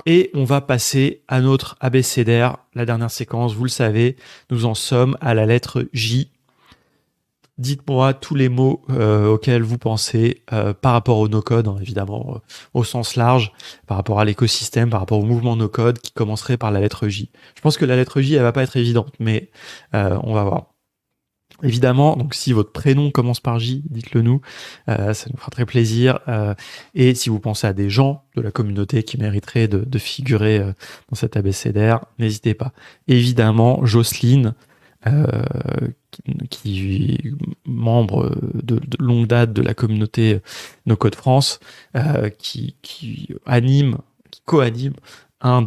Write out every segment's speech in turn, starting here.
Et on va passer à notre abécédaire, la dernière séquence, vous le savez, nous en sommes à la lettre J. Dites-moi tous les mots auxquels vous pensez par rapport au no-code, hein, évidemment, au sens large, par rapport à l'écosystème, par rapport au mouvement no-code qui commencerait par la lettre J. Je pense que la lettre J, elle va pas être évidente, mais on va voir. Évidemment, donc si votre prénom commence par J, dites-le nous, ça nous fera très plaisir. Et si vous pensez à des gens de la communauté qui mériteraient de figurer dans cet abécédaire, n'hésitez pas. Évidemment, Jocelyne, euh, qui est membre de longue date de la communauté No Code France, qui anime, qui co-anime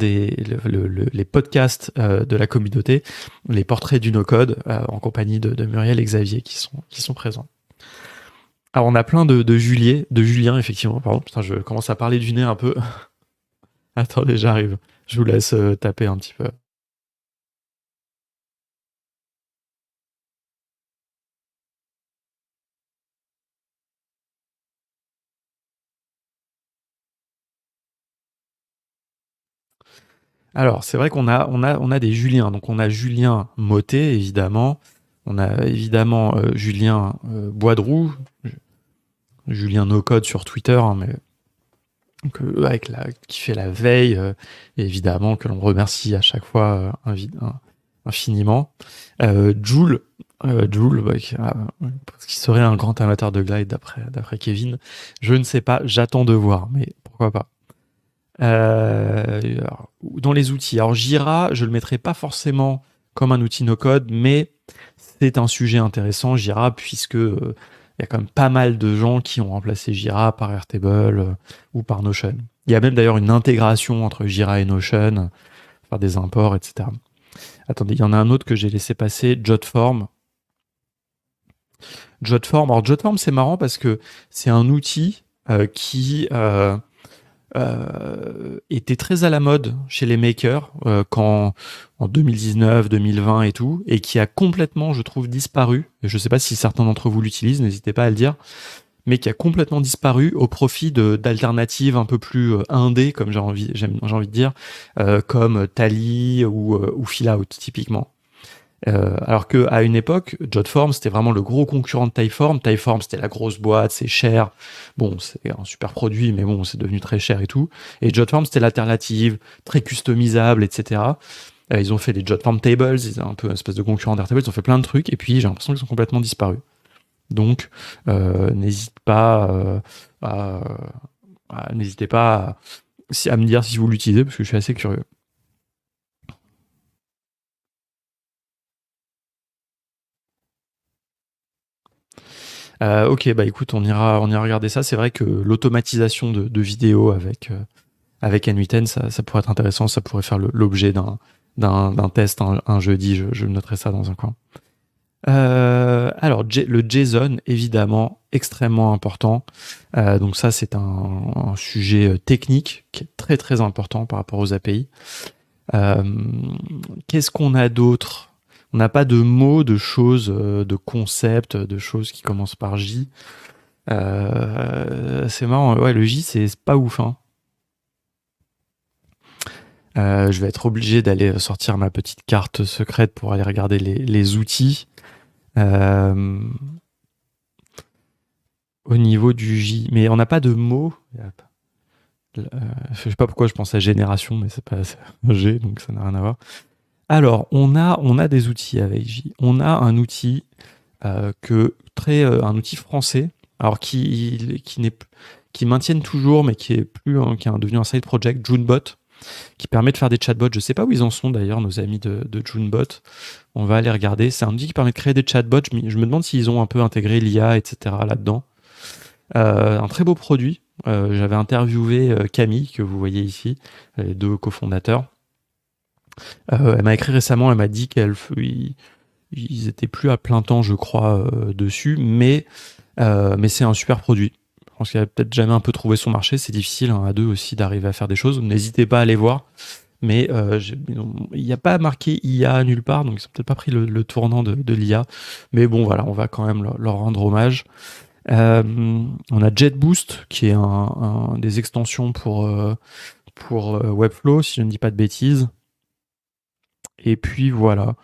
les podcasts de la communauté, les portraits du no-code, en compagnie de Muriel et Xavier qui sont présents. Alors on a plein de Julien, effectivement, pardon, putain, je commence à parler du nez un peu. Attendez, j'arrive. Je vous laisse taper un petit peu. Alors, c'est vrai qu'on a des Juliens. Donc, on a Julien Motet, évidemment. On a évidemment Julien Boidroux, Julien No-Code sur Twitter, hein, mais donc, qui fait la veille, et évidemment, que l'on remercie à chaque fois infiniment. Joule, parce qu'il serait un grand amateur de glide d'après Kevin. Je ne sais pas, j'attends de voir, mais pourquoi pas. Dans les outils. Alors Jira, je le mettrai pas forcément comme un outil no-code, mais c'est un sujet intéressant, Jira, puisque il y a quand même pas mal de gens qui ont remplacé Jira par Airtable ou par Notion. Il y a même d'ailleurs une intégration entre Jira et Notion, faire des imports, etc. Attendez, il y en a un autre que j'ai laissé passer, Jotform. Alors Jotform, c'est marrant parce que c'est un outil qui était très à la mode chez les makers en 2019, 2020 et tout, et qui a complètement, je trouve, disparu. Je ne sais pas si certains d'entre vous l'utilisent, n'hésitez pas à le dire, mais qui a complètement disparu au profit d'alternatives un peu plus indé, comme j'ai envie de dire, comme Tally ou Fill-Out, typiquement. Alors qu'à une époque, Jotform, c'était vraiment le gros concurrent de Typeform. Typeform, c'était la grosse boîte, c'est cher. Bon, c'est un super produit, mais bon, c'est devenu très cher et tout. Et Jotform, c'était l'alternative, très customisable, etc. Ils ont fait les Jotform Tables, ils ont un peu une espèce de concurrent d'Airtable, ils ont fait plein de trucs, et puis j'ai l'impression qu'ils ont complètement disparu. Donc, n'hésitez pas à me dire si vous l'utilisez, parce que je suis assez curieux. Ok, bah écoute, on ira regarder ça. C'est vrai que l'automatisation de vidéos avec N8N, ça pourrait être intéressant. Ça pourrait faire l'objet d'un test un jeudi. Je noterai ça dans un coin. Alors, le JSON, évidemment, extrêmement important. Donc ça, c'est un sujet technique qui est très très important par rapport aux API. Qu'est-ce qu'on a d'autre? On n'a pas de mots, de choses, de concepts, de choses qui commencent par J. C'est marrant, ouais, le J, c'est pas ouf. Hein. Je vais être obligé d'aller sortir ma petite carte secrète pour aller regarder les outils. Au niveau du J. Mais on n'a pas de mots. Je sais pas pourquoi je pense à génération, mais c'est pas G, donc ça n'a rien à voir. Alors, on a des outils avec J. On a un outil un outil français, alors qui maintiennent toujours, mais qui est devenu un side project, Junebot, qui permet de faire des chatbots. Je sais pas où ils en sont d'ailleurs, nos amis de Junebot. On va aller regarder. C'est un outil qui permet de créer des chatbots. Je me demande s'ils ont un peu intégré l'IA, etc. là-dedans. Un très beau produit. J'avais interviewé Camille, que vous voyez ici, les deux cofondateurs. Elle m'a écrit récemment, elle m'a dit ils étaient plus à plein temps, je crois, dessus, mais c'est un super produit. Je pense qu'il a peut-être jamais un peu trouvé son marché. C'est difficile à deux aussi d'arriver à faire des choses. N'hésitez pas à aller voir. Mais il n'y a pas marqué IA nulle part, donc ils n'ont peut-être pas pris le tournant de l'IA. Mais bon, voilà, on va quand même leur rendre hommage. On a JetBoost, qui est des extensions pour Webflow, si je ne dis pas de bêtises. Et puis voilà.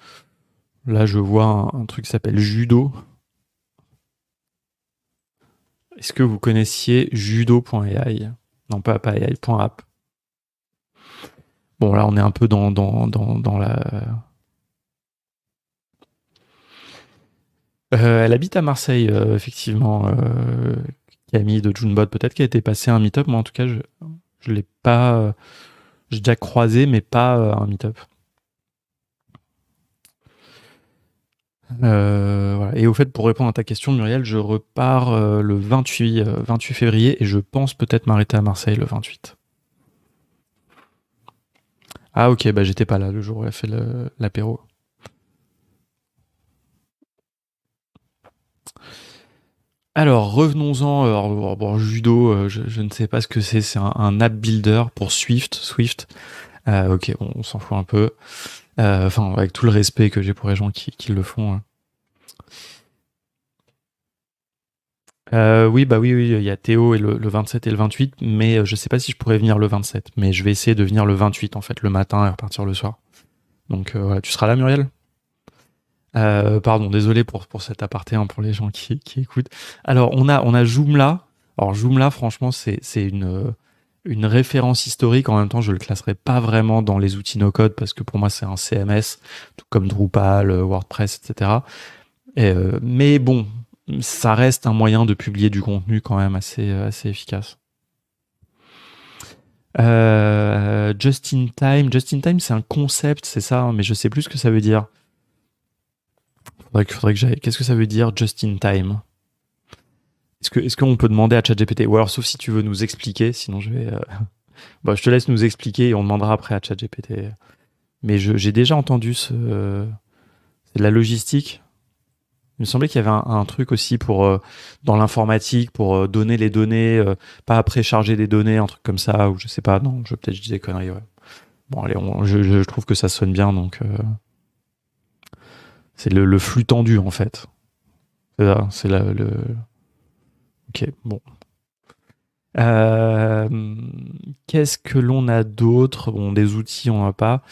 Là, je vois un truc qui s'appelle Judo. Est-ce que vous connaissiez judo.ai? Non, pas AI, .app. Bon, là, on est un peu dans la... elle habite à Marseille, effectivement, Camille de Junebot. Peut-être qu'elle était passée à un meet-up. Moi, en tout cas, je l'ai pas... j'ai déjà croisé, mais pas un meet-up. Voilà. Et au fait, pour répondre à ta question, Muriel, je repars le 28 février et je pense peut-être m'arrêter à Marseille le 28. Ah ok, bah j'étais pas là le jour où elle a fait l'apéro. Alors revenons-en, bon, judo, je ne sais pas ce que c'est un app builder pour Swift. Ok, on s'en fout un peu. Enfin, avec tout le respect que j'ai pour les gens qui le font. Hein. Oui, bah oui, il y a Théo et le 27 et le 28, mais je sais pas si je pourrais venir le 27. Mais je vais essayer de venir le 28, en fait, le matin et repartir le soir. Donc voilà, tu seras là, Muriel? Pardon, désolé pour cet aparté, hein, pour les gens qui écoutent. Alors, on a Joomla. Alors, Joomla, franchement, c'est une référence historique. En même temps, je le classerai pas vraiment dans les outils no-code parce que pour moi, c'est un CMS, tout comme Drupal, WordPress, etc. Mais bon, ça reste un moyen de publier du contenu quand même assez efficace. Just in time, c'est un concept, c'est ça, hein, mais je sais plus ce que ça veut dire. Faudrait que j'aille. Qu'est-ce que ça veut dire just in time? Est-ce qu'on peut demander à ChatGPT? Ou alors, sauf si tu veux nous expliquer, sinon je vais. Bon, je te laisse nous expliquer et on demandera après à ChatGPT. Mais j'ai déjà entendu c'est de la logistique. Il me semblait qu'il y avait un truc aussi pour dans l'informatique pour donner les données, pas précharger des données, un truc comme ça, ou je sais pas. Non, peut-être je dis des conneries. Ouais. Bon, allez, je trouve que ça sonne bien, donc c'est le flux tendu en fait. C'est ça, c'est le. Ok, bon. Euh, Qu'est-ce que l'on a d'autre? Bon, des outils, on n'a pas.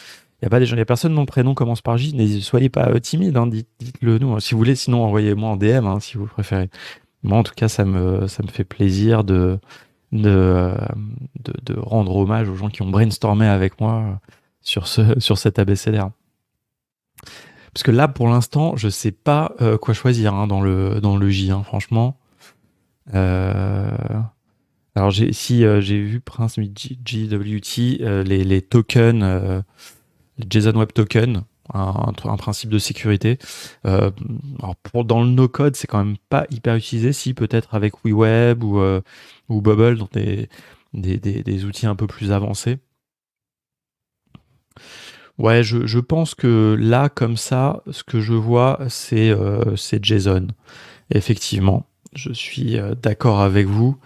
Il y a personne dont le prénom commence par J. N'hésitez, soyez pas timide, hein, dites-le nous. Si vous voulez, sinon envoyez-moi en DM, hein, si vous préférez. Moi, en tout cas, ça me fait plaisir de, de rendre hommage aux gens qui ont brainstormé avec moi sur cet abécédaire. Parce que là, pour l'instant, je sais pas quoi choisir hein, dans le J, hein, franchement. Euh, Alors j'ai vu Prince JWT, les tokens, les JSON Web Tokens, un principe de sécurité. Alors dans le no-code, c'est quand même pas hyper utilisé, si peut-être avec WeWeb ou Bubble, dans des outils un peu plus avancés. Ouais, je pense que là, comme ça, ce que je vois, c'est JSON. Effectivement, je suis d'accord avec vous.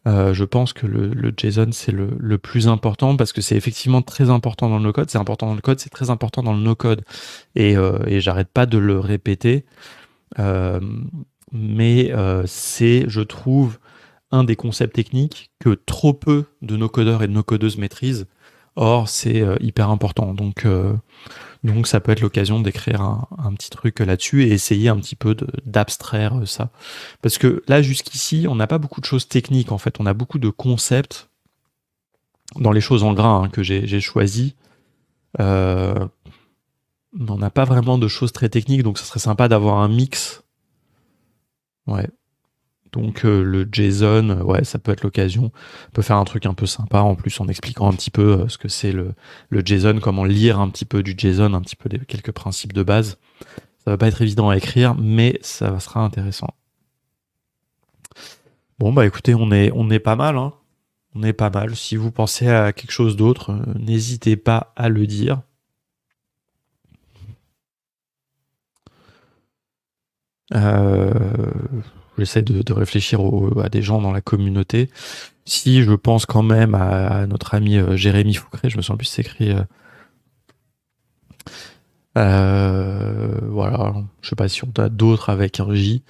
Je pense que le JSON, c'est le plus important parce que c'est effectivement très important dans le no-code. C'est important dans le code, c'est très important dans le no-code. Et j'arrête pas de le répéter. Euh, mais c'est, je trouve, un des concepts techniques que trop peu de no-codeurs et de no-codeuses maîtrisent. Or, c'est hyper important. Donc ça peut être l'occasion d'écrire un petit truc là-dessus et essayer un petit peu d'abstraire ça. Parce que là, jusqu'ici, on n'a pas beaucoup de choses techniques, en fait. On a beaucoup de concepts dans les choses en grain hein, que j'ai choisies. Mais on n'a pas vraiment de choses très techniques, donc ça serait sympa d'avoir un mix. Ouais. Donc le JSON, ouais, ça peut être l'occasion. On peut faire un truc un peu sympa en plus en expliquant un petit peu ce que c'est le JSON, comment lire un petit peu du JSON, un petit peu quelques principes de base. Ça va pas être évident à écrire, mais ça sera intéressant. Bon bah écoutez, on est pas mal, hein. On est pas mal. Si vous pensez à quelque chose d'autre, n'hésitez pas à le dire. Euh, J'essaie de réfléchir à des gens dans la communauté. Si je pense quand même à notre ami Jérémy Foucré, je me souviens plus s'écrit. Voilà, je sais pas si on a d'autres avec un J.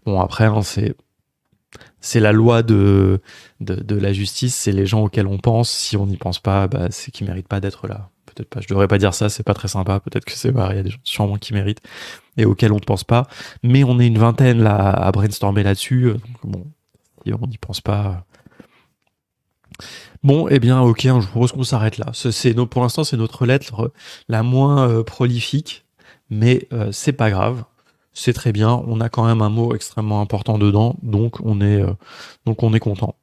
Bon après, hein, c'est la loi de la justice, c'est les gens auxquels on pense. Si on n'y pense pas, bah, c'est qu'ils méritent pas d'être là. Peut-être pas, je devrais pas dire ça, c'est pas très sympa. Peut-être que c'est vrai, il y a des gens sûrement qui méritent et auxquels on ne pense pas. Mais on est une vingtaine là à brainstormer là-dessus. Donc, bon, si on n'y pense pas. Bon, eh bien, ok, je vous propose qu'on s'arrête là. Pour l'instant, c'est notre lettre la moins prolifique, mais c'est pas grave. C'est très bien. On a quand même un mot extrêmement important dedans, donc on est content.